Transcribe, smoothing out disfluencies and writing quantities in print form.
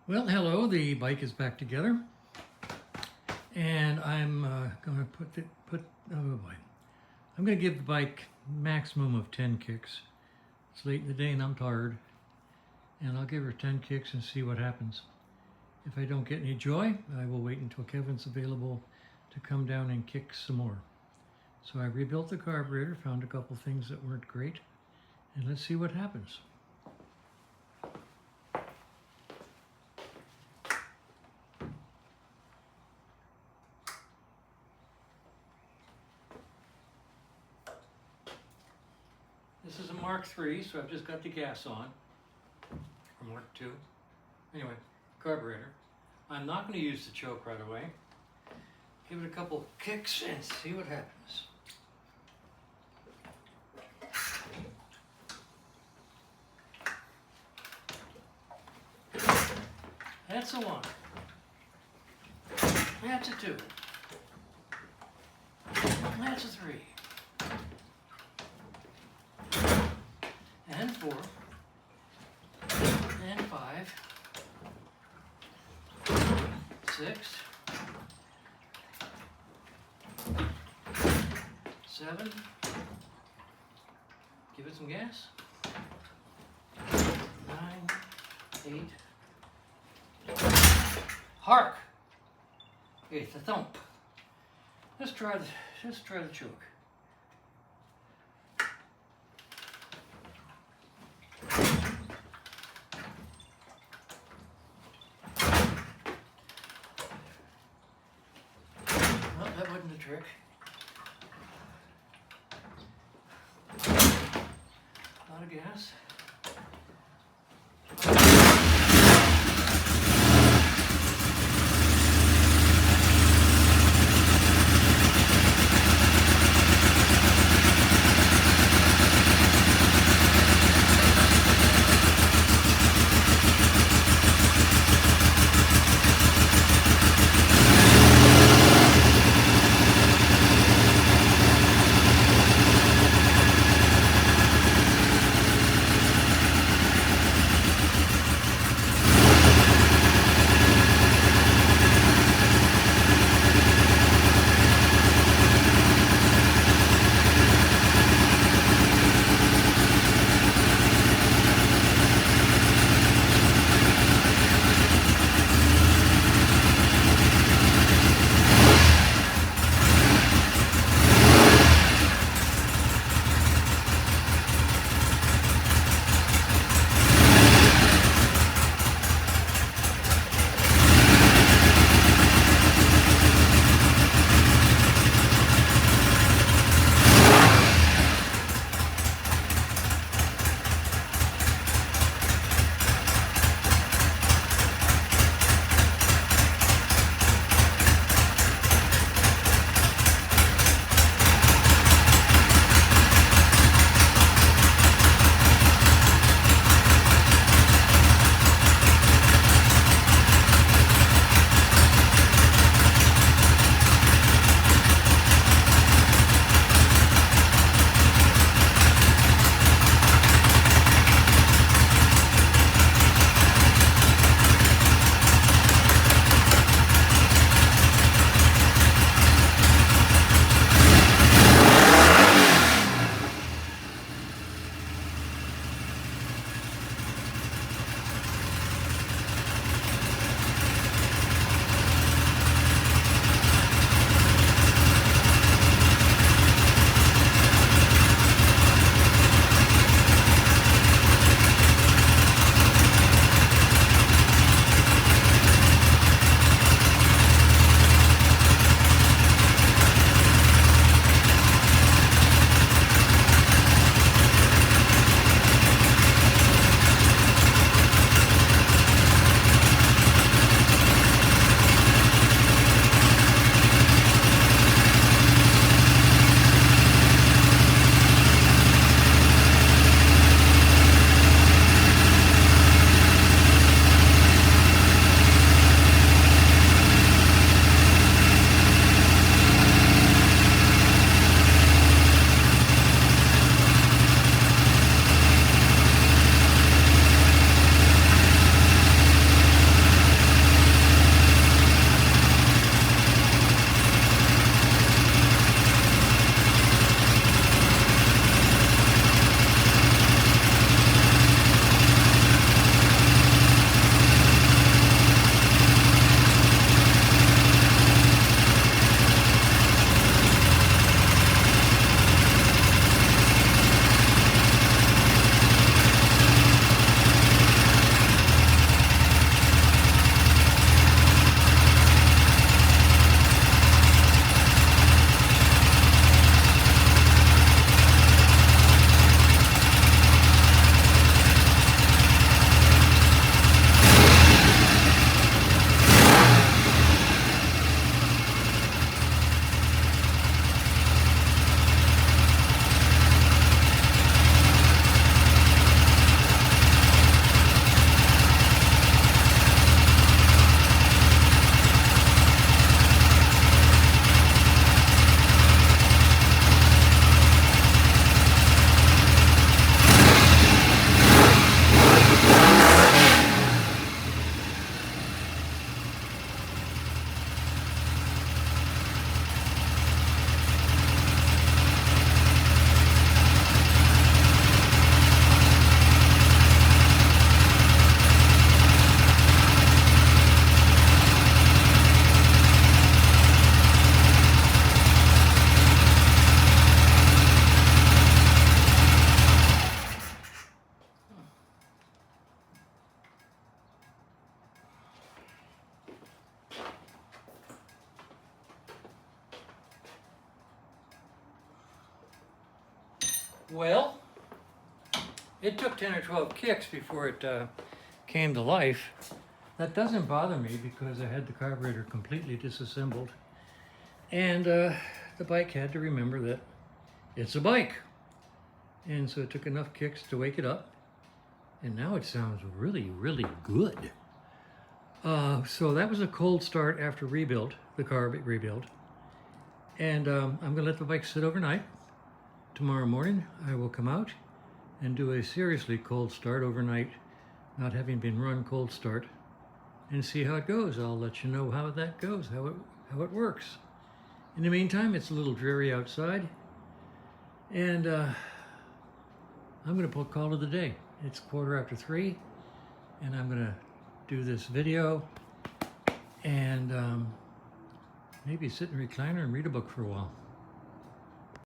Well, hello, the bike is back together, and I'm going to I'm going to give the bike maximum of 10 kicks. It's late in the day and I'm tired, and I'll give her 10 kicks and see what happens. If I don't get any joy, I will wait until Kevin's available to come down and kick some more. So I rebuilt the carburetor, found a couple things that weren't great, and let's see what happens. This is a Mark III, so I've just got the gas on, or Mark II. Anyway, carburetor. I'm not going to use the choke right away. Give it a couple kicks and see what happens. That's a 1. That's a 2. That's a 3. And 4. And 5. 6. 7. Give it some gas. 9. 8. Hark! It's a thump. Let's try the choke. Well, that wasn't the trick. A lot of gas. Well, it took 10 or 12 kicks before it came to life. That doesn't bother me because I had the carburetor completely disassembled. And the bike had to remember that it's a bike. And so it took enough kicks to wake it up. And now it sounds really, really good. So that was a cold start after rebuild, the carb rebuild. And I'm going to let the bike sit overnight. Tomorrow morning I will come out and do a seriously cold start overnight, not having been run cold start, and see how it goes. I'll let you know how that goes, how it works. In the meantime, it's a little dreary outside, and I'm going to call it a day. It's 3:15, and I'm going to do this video and maybe sit in a recliner and read a book for a while.